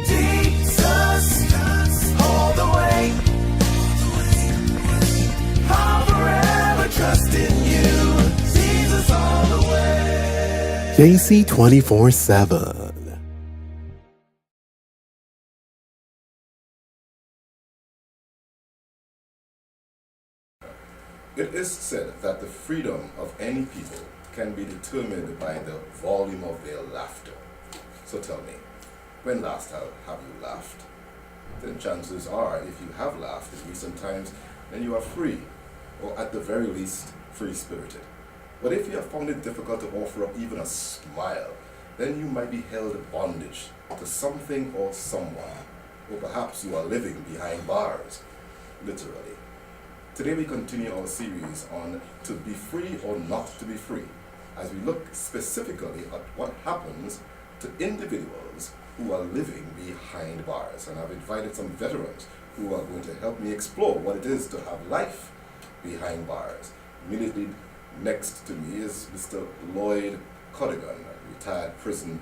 Jesus, all the way. I'll forever trust in you. Jesus, all the way. JC247. It is said that the freedom of any people can be determined by the volume of their laughter. So tell me, when last have you laughed? Then chances are, if you have laughed in recent times, then you are free, or at the very least, free-spirited. But if you have found it difficult to offer up even a smile, then you might be held in bondage to something or someone, or perhaps you are living behind bars, literally. Today we continue our series on to be free or not to be free, as we look specifically at what happens to individuals who are living behind bars. And I've invited some veterans who are going to help me explore what it is to have life behind bars. Immediately next to me is Mr. Lloyd Codigan, retired prison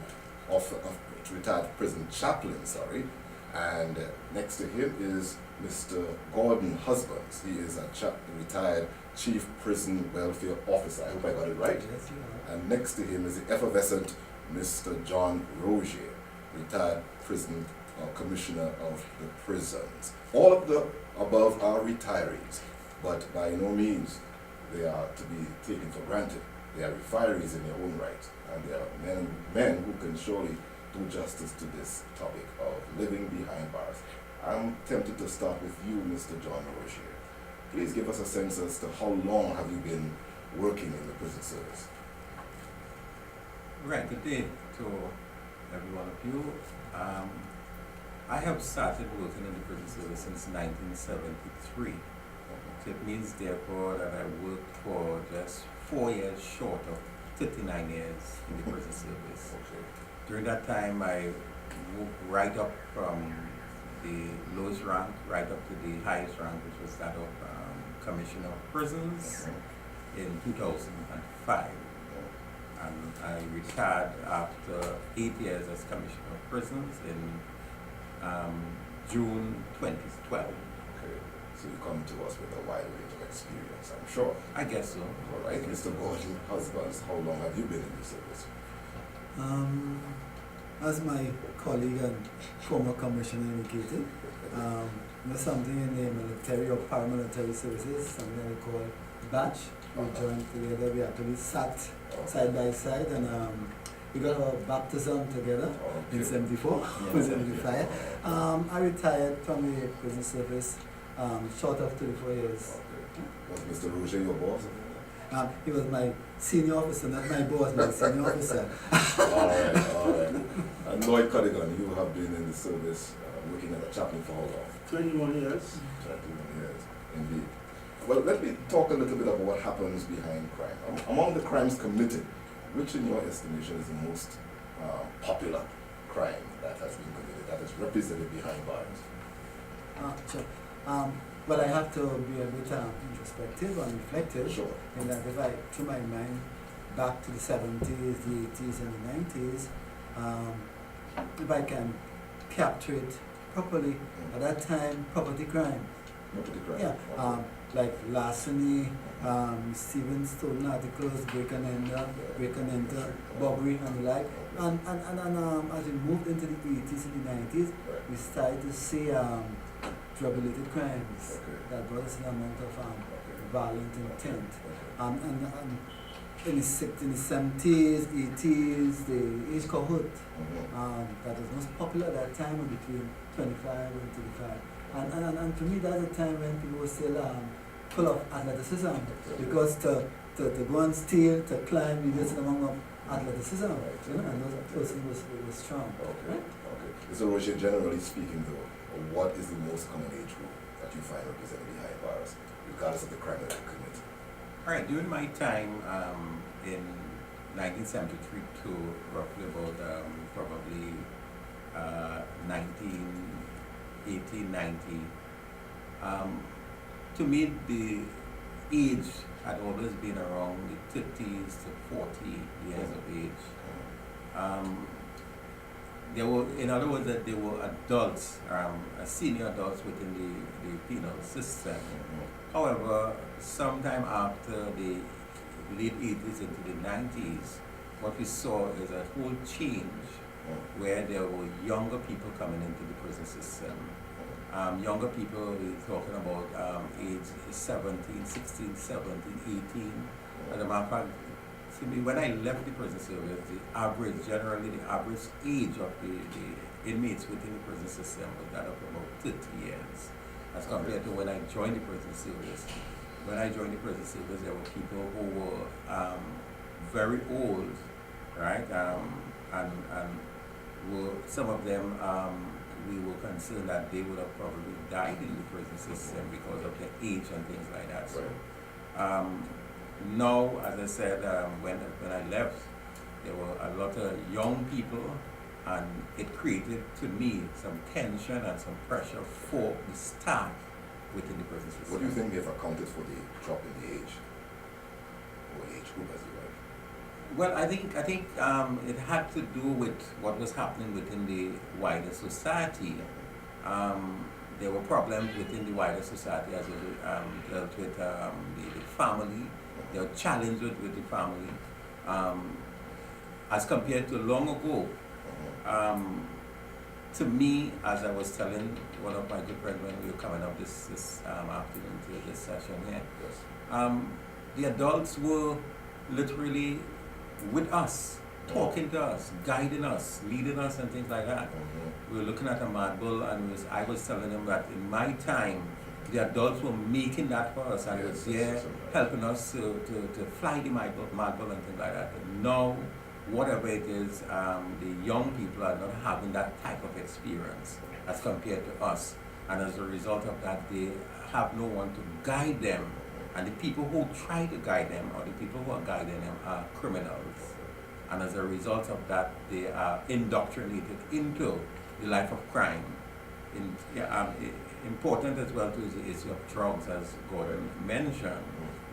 chaplain, and next to him is Mr. Gordon Husbands. He is a retired Chief Prison Welfare Officer. I hope I got it right. Yes, you are. And next to him is the effervescent Mr. John Rogier, retired prison commissioner of the prisons. All of the above are retirees, but by no means they are to be taken for granted. They are refineries in their own right, and they are men who can surely do justice to this topic of living behind bars. I'm tempted to start with you, Mr. John Rogier. Please give us a sense as to how long have you been working in the prison service? Right, good day to every one of you. I have started working in the prison service since 1973. It means, therefore, that I worked for just 4 years short of 39 years in the prison service. Okay. During that time, I moved right up from the lowest rank right up to the highest rank, which was that of Commissioner of Prisons in 2005. And I retired after 8 years as Commissioner of Prisons in June 2012. Okay. So you come to us with a wide range of experience, I'm sure. I guess so. All right, Mr. Gordon Husbands, how long have you been in the service? As my colleague and former commissioner indicated, there's something in the military or paramilitary services, something we call batch. We joined together, we actually sat side by side, and we got our baptism together in 74, 75. I retired from the prison service short of 34 years. Okay. Was Mr. Roger your boss? He was my senior officer, not my boss, my senior officer. All right. And Lloyd Codigan, you have been in the service working as a chaplain for how long? 21 years. 21 years, indeed. Well, let me talk a little bit about what happens behind crime. Among the crimes committed, which in your estimation is the most popular crime that has been committed, that is represented behind bars? Sure. Well, I have to be a bit introspective and reflective. Sure. In that if I through my mind back to the 70s, the 80s, and the 90s, if I can capture it properly, at that time, property crime. Property crime. Yeah. Okay. Like larceny, stealing stolen articles, break and enter, robbery, and the like. And as we moved into the 80s and the 90s, we started to see drug-related crimes that brought us an amount of violent intent. And in the 70s, 80s, the age cohort that was most popular at that time was between 25 and 35. And to me, that's a time when people were still full of athleticism, because to go and steal, to climb, you just among of athleticism, you know, and those persons was strong. Okay. Mr. Roger, generally speaking though, what is the most common age group that you find represented behind bars, regardless of the crime that you commit? All right, during my time in 1973 to roughly about probably 1980, 90, to me the age had always been around the 30s to 40 years of age. There were, in other words, that they were adults, senior adults within the penal system. However, sometime after the late 80s into the 90s, what we saw is a whole change where there were younger people coming into the prison system. Younger people, we're talking about age 17, 16, 17, 18. As a matter of fact, to me, when I left the prison service, generally the average age of the inmates within the prison system was that of about 30 years, as compared to when I joined the prison service. When I joined the prison service, there were people who were very old, right? And were, some of them, we were concerned that they would have probably died in the prison system because of their age and things like that. So, now, as I said, when I left, there were a lot of young people, and it created, to me, some tension and some pressure for the staff within the prison system. What do you think they've accounted for the drop in the age? Or age group, as you like? Well, I think it had to do with what was happening within the wider society. There were problems within the wider society as it dealt with the family. There were challenges with the family. As compared to long ago, to me, as I was telling one of my good friends when we were coming up this afternoon to this session here, the adults were literally with us, talking to us, guiding us, leading us, and things like that. We were looking at a mad bull, and I was telling them that in my time, the adults were making that for us, and was there helping us to fly the mad bull and things like that. But now, whatever it is, the young people are not having that type of experience as compared to us. And as a result of that, they have no one to guide them. And the people who try to guide them, or the people who are guiding them, are criminals. And as a result of that, they are indoctrinated into the life of crime. Important as well too is the issue of drugs, as Gordon mentioned,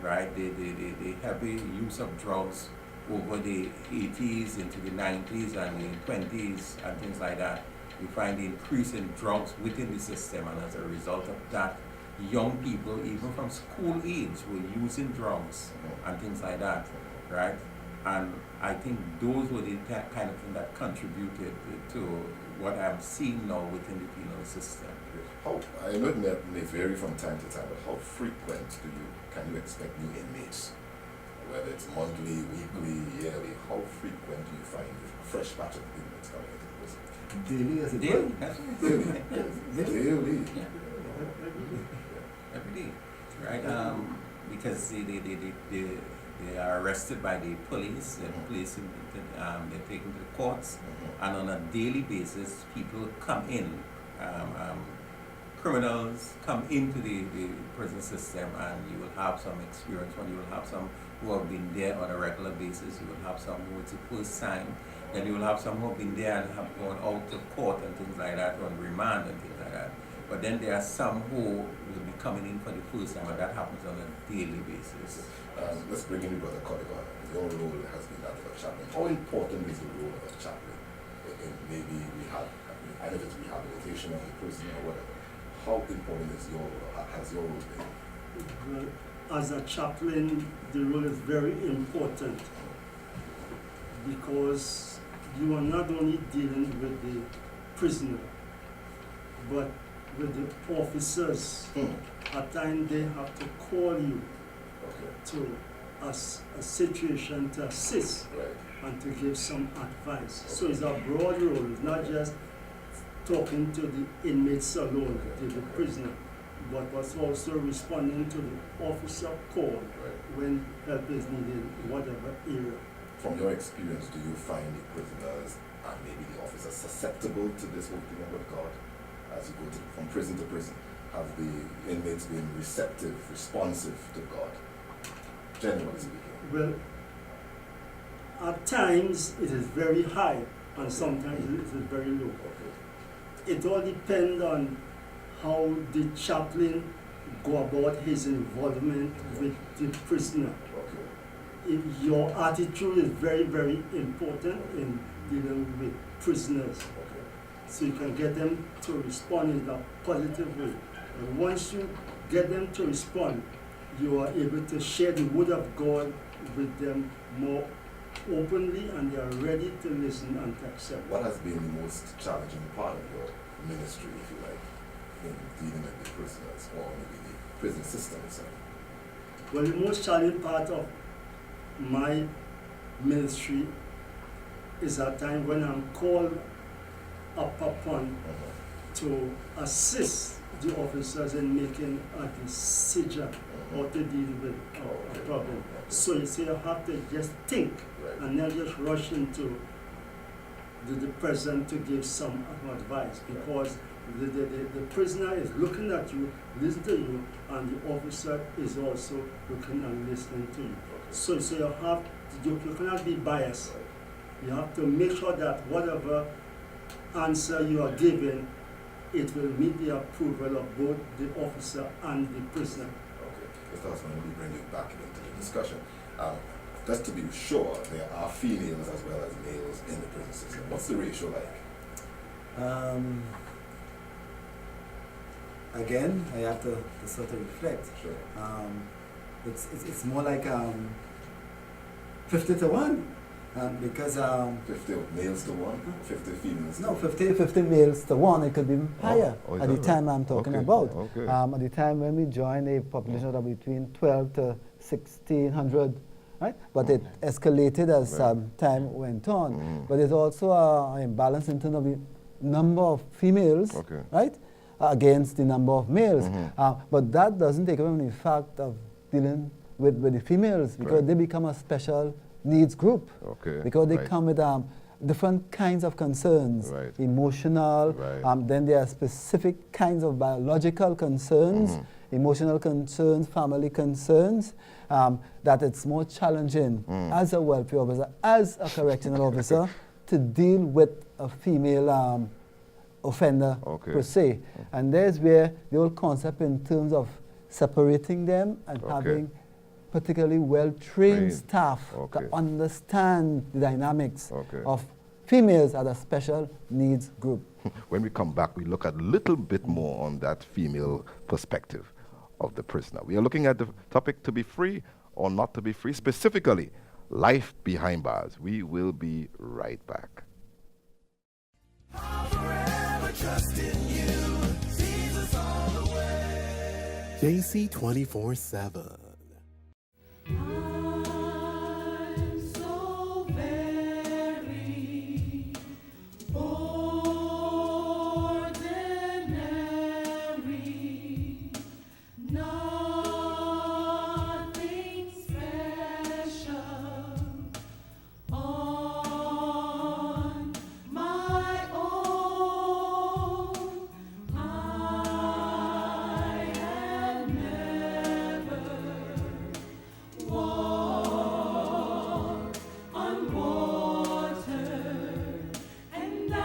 right? The heavy use of drugs over the 80s into the 90s and the 20s and things like that. We find the increase in drugs within the system, and as a result of that, young people, even from school age, were using drugs and things like that, right? And I think those were the kind of things that contributed to what I'm seeing now within the penal system. I know it may vary from time to time, but how frequent can you expect new inmates? Whether it's monthly, weekly, yearly, how frequent do you find a fresh batch of inmates coming into the prison? Daily as it Daily, were. that's what Daily. every day, right? Because they are arrested by the police, they're taken to the courts, and on a daily basis, people come in, criminals come into the prison system, and you will have some experience when you will have some who have been there on a regular basis, you will have some who it's the first time, then you will have some who have been there and have gone out to court and things like that, on remand and things like that. But then there are some who will be coming in for the first time, and that happens on a daily basis. Let's bring in Brother Codigan. Your role has been that of a chaplain. How important is the role of a chaplain in maybe either it's rehabilitation of the prison or whatever? How important is your role? Has your role been? Well, as a chaplain, the role is very important because you are not only dealing with the prisoner, but with the officers. At times they have to call you to a situation to assist and to give some advice. So it's a broad role. It's not just talking to the inmates alone, to the prisoner, but was also responding to the officer call when help is needed in whatever area. From your experience, do you find the prisoners and maybe the officers susceptible to this whole thing with God? As you go from prison to prison, have the inmates been receptive, responsive to God, generally speaking? Well, at times it is very high and sometimes it is very low. It all depends on how the chaplain go about his involvement with the prisoner. your attitude is very, very important in dealing with prisoners. Okay. So you can get them to respond in a positive way. And once you get them to respond, you are able to share the word of God with them more openly, and they are ready to listen and to accept. What has been the most challenging part of your ministry, if you like, in dealing with the prisoners or maybe the prison system itself? Well, the most challenging part of my ministry is a time when I'm called up upon to assist the officers in making a decision or to deal with a problem. So you say you have to just think and then just rush into the present to give some advice, because the prisoner is looking at you, listening to you, and the officer is also looking and listening to you. So you cannot be biased. You have to make sure that whatever answer you are giving, it will meet the approval of both the officer and the prisoner. Okay, because that's when we bring you back into the discussion. Just to be sure, there are females as well as males in the prison system. What's the ratio like? Again, I have to sort of reflect. Sure. It's more like 50 to 1. Because 50 males to 1, 50 females to no, 1. 50 males to 1, it could be higher is at the that time right? I'm talking Okay, about. okay. At the time when we joined, a population of between 12 to 1,600, right? But it escalated as time went on. But there's also an imbalance in terms of the number of females, right, against the number of males. But that doesn't take away from the fact of dealing with the females, because they become a special needs group, because they come with different kinds of concerns, emotional, then there are specific kinds of biological concerns, emotional concerns, family concerns, that it's more challenging as a welfare officer, as a correctional officer, to deal with a female offender per se. And there's where the whole concept in terms of separating them and having particularly well-trained staff to understand the dynamics of females as a special needs group. When we come back, we look at a little bit more on that female perspective of the prisoner. We are looking at the topic to be free or not to be free, specifically life behind bars. We will be right back. Forever trust in you, Jesus all the way. JC247. I'm so very ordinary, nothing special on my own. I have never walked on water, and I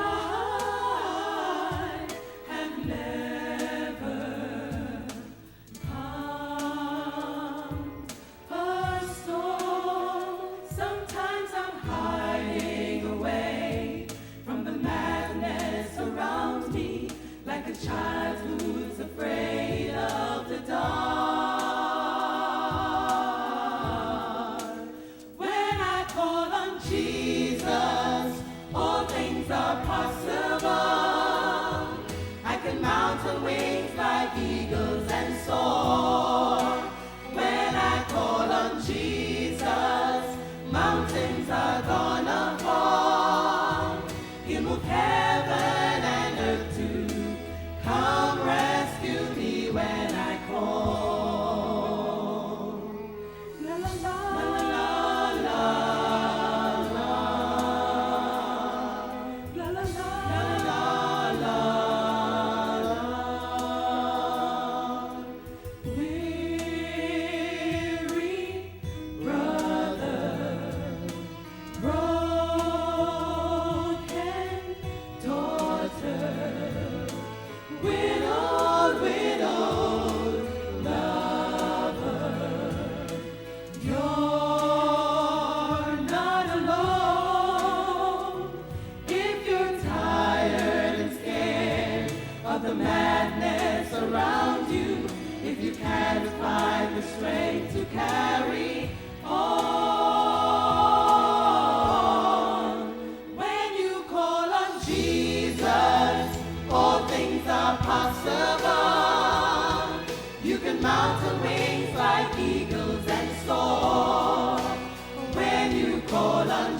have never calmed a storm. Sometimes I'm hiding away from the madness around me, like a child who's afraid of the dark. When I call on Jesus, all things are possible. I can mount on wings like eagles and soar. When I call on Jesus, mountains are gonna fall. He'll move heaven and earth to come rescue me when I call. La la la la la la.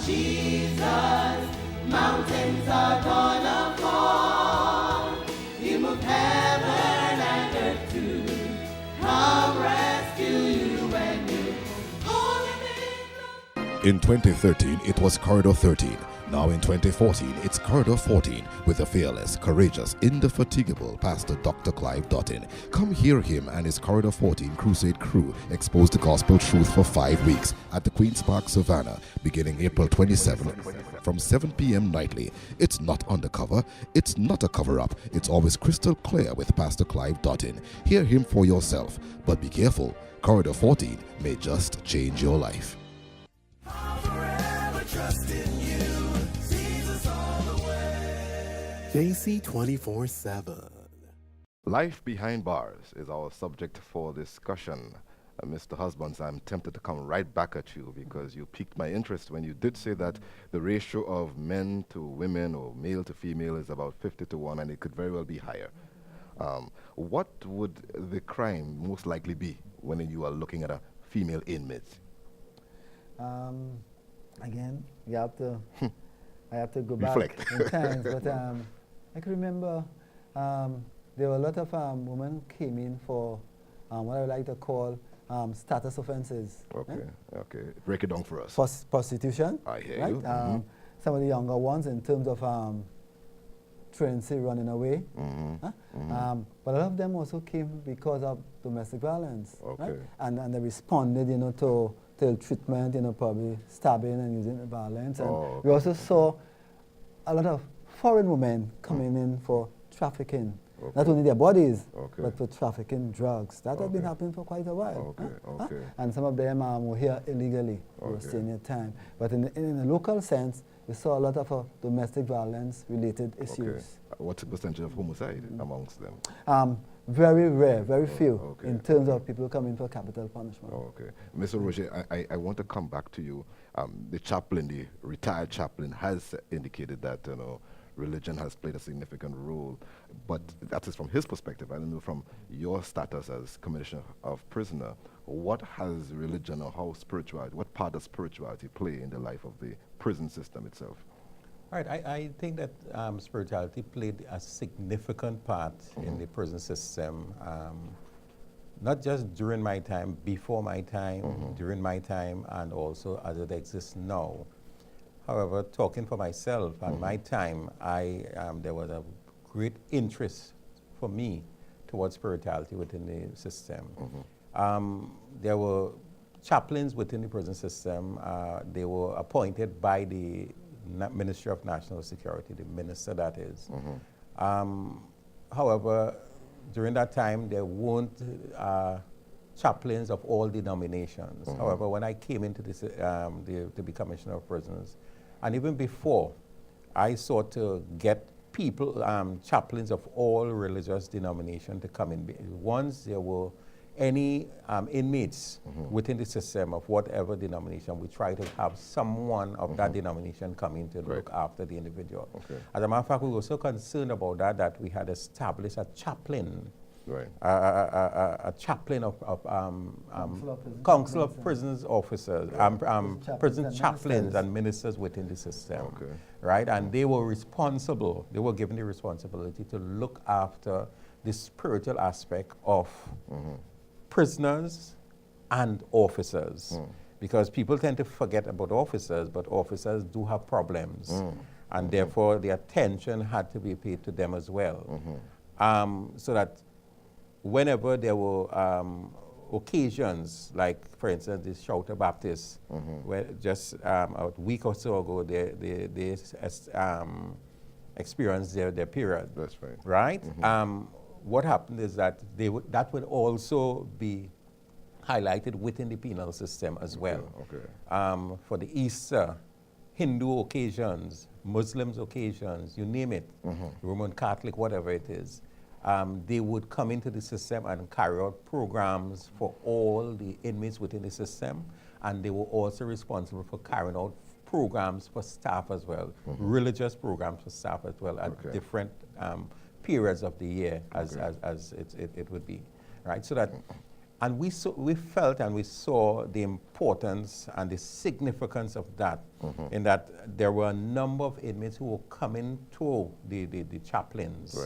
Jesus, mountains are gonna fall. He moved heaven and earth to come rescue you when you call him in. In 2013, it was Corridor 13. Now in 2014, it's Corridor 14 with the fearless, courageous, indefatigable Pastor Dr. Clive Dottin. Come hear him and his Corridor 14 Crusade crew expose the gospel truth for 5 weeks at the Queen's Park, Savannah, beginning April 27 from 7 p.m. nightly. It's not undercover. It's not a cover-up. It's always crystal clear with Pastor Clive Dottin. Hear him for yourself. But be careful. Corridor 14 may just change your life. JC247. Life behind bars is our subject for discussion. Mr. Husbands, I'm tempted to come right back at you because you piqued my interest when you did say that the ratio of men to women or male to female is about 50-1, and it could very well be higher. What would the crime most likely be when you are looking at a female inmate? Again, you have to, I have to go Reflect. back in times, but I can remember there were a lot of women who came in for what I would like to call status offenses. Okay, okay. Break it down for us. Prostitution. I hear right? you. Some of the younger ones in terms of truancy, running away. But a lot of them also came because of domestic violence. Okay. Right? And they responded, you know, to treatment, you know, probably stabbing and using violence. And we also saw a lot of foreign women coming in for trafficking. Not only their bodies, but for trafficking drugs. That had been happening for quite a while. And some of them were here illegally, were staying their time. But in a local sense, we saw a lot of domestic violence related issues. What's the percentage of homicide amongst them? Very rare, very few in terms of people coming for capital punishment. Mr. Roger, I want to come back to you. The chaplain, the retired chaplain, has indicated that religion has played a significant role, but that is from his perspective. I don't know from your status as Commissioner of Prisoner, what has religion or how spirituality, what part does spirituality play in the life of the prison system itself? Right, I think that spirituality played a significant part in the prison system, not just during my time, before my time, during my time, and also as it exists now. However, talking for myself and my time, there was a great interest for me towards spirituality within the system. There were chaplains within the prison system. They were appointed by the Ministry of National Security, the minister that is. However, during that time, there weren't chaplains of all denominations. However, when I came into this, to be Commissioner of Prisons, and even before, I sought to get people, chaplains of all religious denominations to come in. Once there were any inmates within the system of whatever denomination, we try to have someone of that denomination come in to look after the individual. As a matter of fact, we were so concerned about that we had established a chaplain, a chaplain of Council of Prisons officers, prison chaplains and ministers within the system, right? And they were responsible, they were given the responsibility to look after the spiritual aspect of prisoners and officers, because people tend to forget about officers, but officers do have problems, and therefore the attention had to be paid to them as well. So that whenever there were occasions, like for instance the Shouter Baptist, where just a week or so ago they experienced their period. That's right. Right? What happened is that that would also be highlighted within the penal system as well. For the Easter, Hindu occasions, Muslims occasions, you name it, Roman Catholic, whatever it is, they would come into the system and carry out programs for all the inmates within the system, and they were also responsible for carrying out programs for staff as well, religious programs for staff as well at different periods of the year as it would be, right? So that And we felt and we saw the importance and the significance of that, in that there were a number of inmates who were coming to the chaplains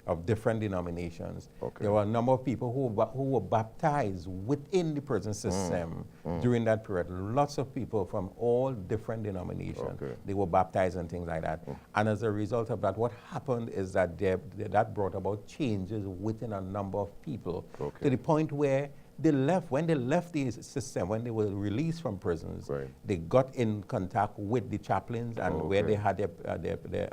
of different denominations. There were a number of people who were baptized within the prison system during that period. Lots of people from all different denominations. They were baptized and things like that. And as a result of that, what happened is that that brought about changes within a number of people to the point where they left. When they left the system, when they were released from prisons, they got in contact with the chaplains, and where they had their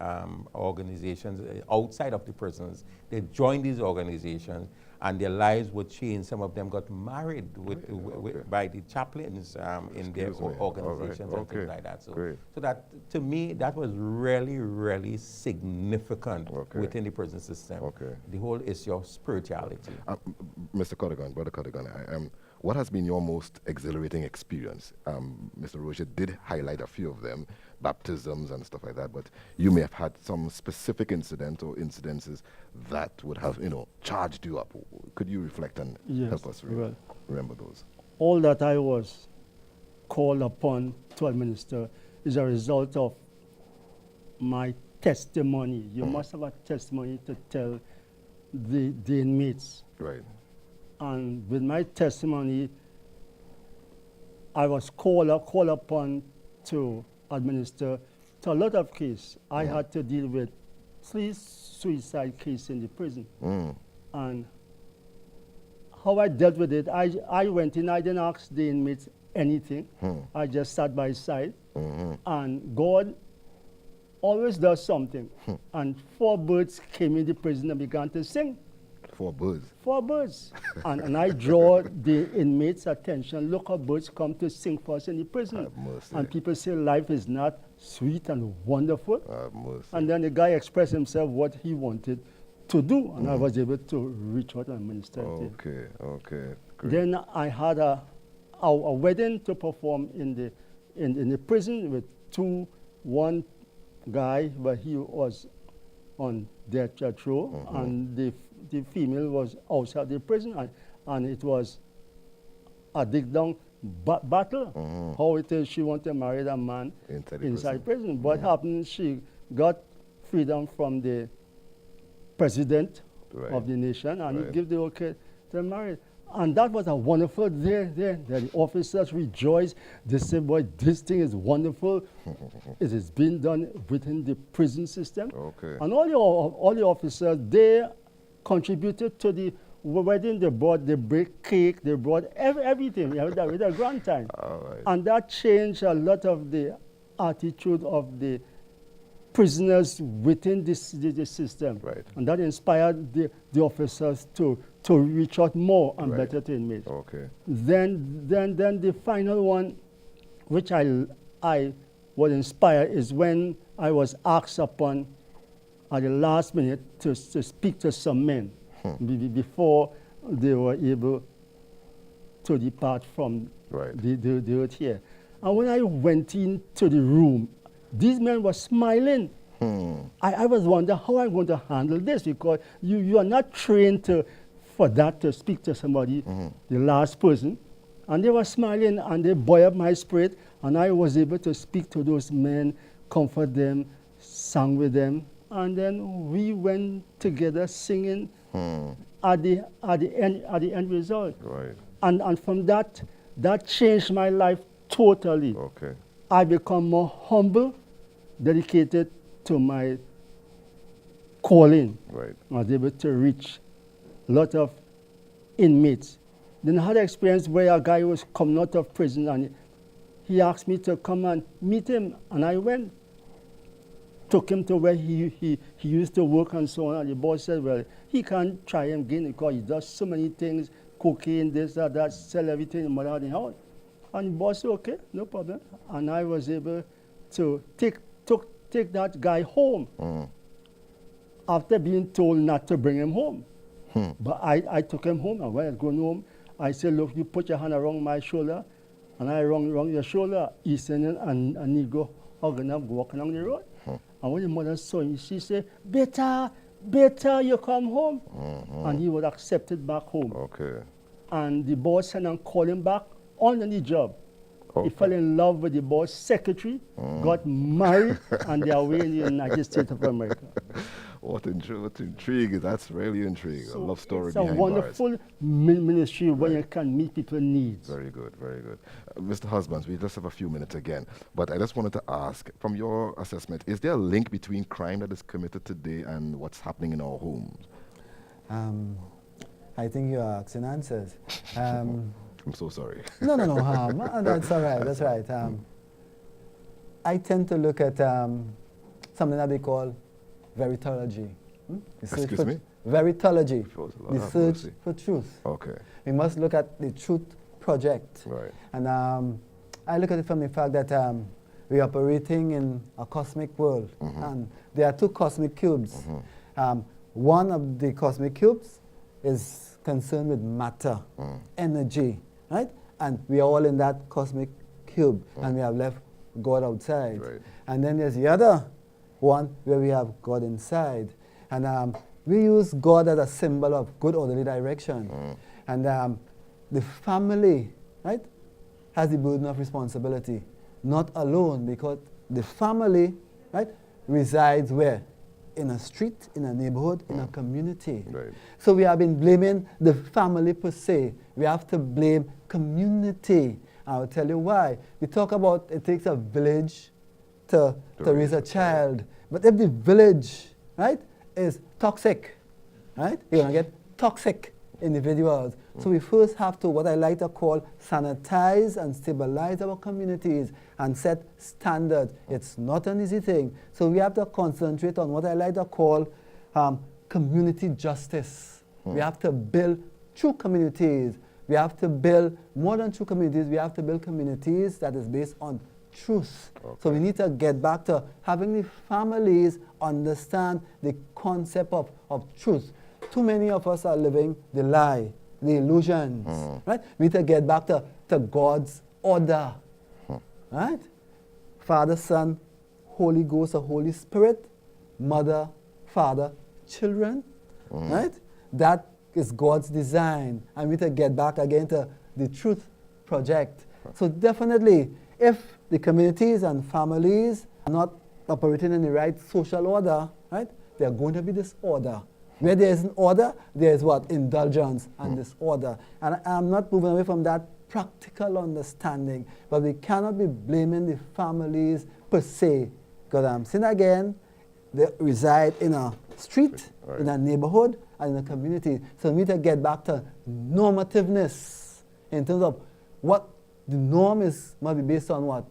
organizations outside of the prisons, they joined these organizations, and their lives were changed. Some of them got married by the chaplains in their organizations and things like that. So that, to me, that was really, really significant within the prison system. The whole issue of spirituality. Mr. Codigan, Brother Codigan, what has been your most exhilarating experience? Mr. Roger did highlight a few of them, baptisms and stuff like that, but you may have had some specific incident or incidences that would have, charged you up. Could you reflect and help us remember those? All that I was called upon to administer is a result of my testimony. You must have a testimony to tell the inmates. And with my testimony, I was called upon to administer to a lot of cases. I had to deal with 3 suicide cases in the prison. And how I dealt with it, I went in, I didn't ask the inmates anything. I just sat by his side. And God always does something. And 4 birds came in the prison and began to sing. 4 birds? 4 birds. and I draw the inmates' attention. Look how birds come to sing for us in the prison. And people say life is not sweet and wonderful. And then the guy expressed himself what he wanted to do, and I was able to reach out and minister to him. Great. Then I had a wedding to perform in the prison with 2, one guy, but he was on death row, and the female was outside the prison, and it was a dig-down battle. How it is she wanted to marry a man inside prison. What happened, she got freedom from the president of the nation, and he gave the okay to marry. And that was a wonderful day there. The officers rejoiced. They said, boy, this thing is wonderful. It has been done within the prison system. And all the officers, they contributed to the wedding. They brought cake, they brought everything. We had a grand time. And that changed a lot of the attitude of the prisoners within the system. And that inspired the officers to reach out more and better to inmates. Then the final one, which I was inspired, is when I was asked upon at the last minute to speak to some men before they were able to depart from the earth here. And when I went into the room, these men were smiling. I was wondering how I'm going to handle this, because you are not trained for that, to speak to somebody, the last person. And they were smiling, and they buoyed up my spirit, and I was able to speak to those men, comfort them, sang with them, and then we went together singing at the end result. And from that changed my life totally. I become more humble, dedicated to my calling. I was able to reach a lot of inmates. Then I had an experience where a guy was coming out of prison, and he asked me to come and meet him, and I went. Took him to where he used to work and so on, and the boss said, well, he can't try him again because he does so many things, cocaine, this, that, sell everything in the house. And the boss said, okay, no problem. And I was able to take that guy home after being told not to bring him home. But I took him home, and when I was going home, I said, look, you put your hand around my shoulder, and I around your shoulder, East Indian and Negro hugging up, walking along the road. And when the mother saw him, she said, better, you come home. And he was accepted back home. and the boss and then call him back on the job. Okay. He fell in love with the boss secretary, got married, and they are away in the United States of America. What intriguing. That's really intriguing. So a love story it's a behind wonderful bars. ministry where you can meet people's needs. Very good, very good. Mr. Husbands, we just have a few minutes again, but I just wanted to ask, from your assessment, is there a link between crime that is committed today and what's happening in our homes? I think you're asking answers. I'm so sorry. No, that's all right, that's right. I tend to look at something that we call veritology. Excuse me? Veritology, the Have search mercy. for truth. Okay, We must look at the Truth Project. right. And I look at it from the fact that we're operating in a cosmic world. And there are two cosmic cubes. One of the cosmic cubes is concerned with matter, energy, right? And we are all in that cosmic cube, and we have left God outside. Right. And then there's the other one where we have God inside. And we use God as a symbol of good orderly direction. And the family, right, has the burden of responsibility. Not alone, because the family, right, resides where? In a street, in a neighborhood, in a community. Right. So we have been blaming the family per se. We have to blame community. I'll tell you why. We talk about it takes a village to raise a child. But if the village, right, is toxic, right, you're going to get toxic individuals. So we first have to, what I like to call, sanitize and stabilize our communities and set standards. It's not an easy thing. So we have to concentrate on what I like to call community justice. We have to build true communities. We have to build more than true communities. We have to build communities that is based on truth. So we need to get back to having the families understand the concept of truth. Too many of us are living the lie, the illusions, right? We need to get back to God's order, right? Father, Son, Holy Ghost, or Holy Spirit, Mother, Father, children, right? That is God's design, and we need to get back again to the Truth Project. So definitely, if the communities and families are not operating in the right social order, right, there are going to be disorder. Where there is an order, there is what? Indulgence and disorder. And I'm not moving away from that practical understanding, but we cannot be blaming the families per se. Because I'm saying again, they reside in a street, in a neighborhood, and in a community. So we need to get back to normativeness in terms of what the norm is, must be based on what?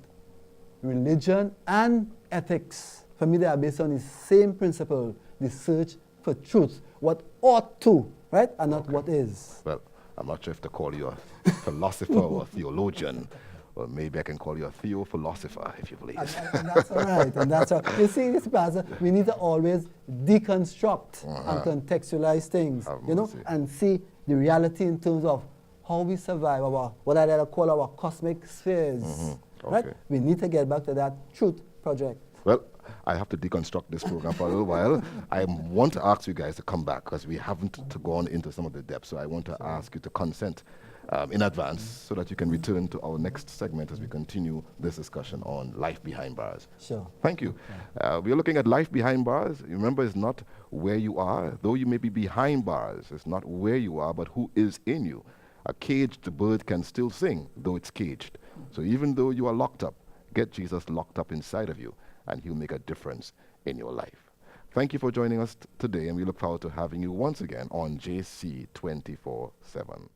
Religion and ethics. For me, they are based on the same principle, the search for truth, what ought to, right, and not what is. Well, I'm not sure if to call you a philosopher or a theologian, or maybe I can call you a theo-philosopher, if you please. And that's all right, and that's all right. You see, this pastor, we need to always deconstruct and contextualize things, Have you know, mercy. and see the reality in terms of how we survive, our, what I like to call our cosmic spheres, right? Okay. We need to get back to that Truth Project. Well, I have to deconstruct this program for a little while. I want to ask you guys to come back because we haven't gone into some of the depths. So I want to ask you to consent in advance so that you can return to our next segment as we continue this discussion on life behind bars. Sure. Thank you. We're looking at life behind bars. Remember, it's not where you are. Though you may be behind bars, it's not where you are, but who is in you. A caged bird can still sing, though it's caged. So even though you are locked up, get Jesus locked up inside of you, and he'll make a difference in your life. Thank you for joining us today, and we look forward to having you once again on JC247.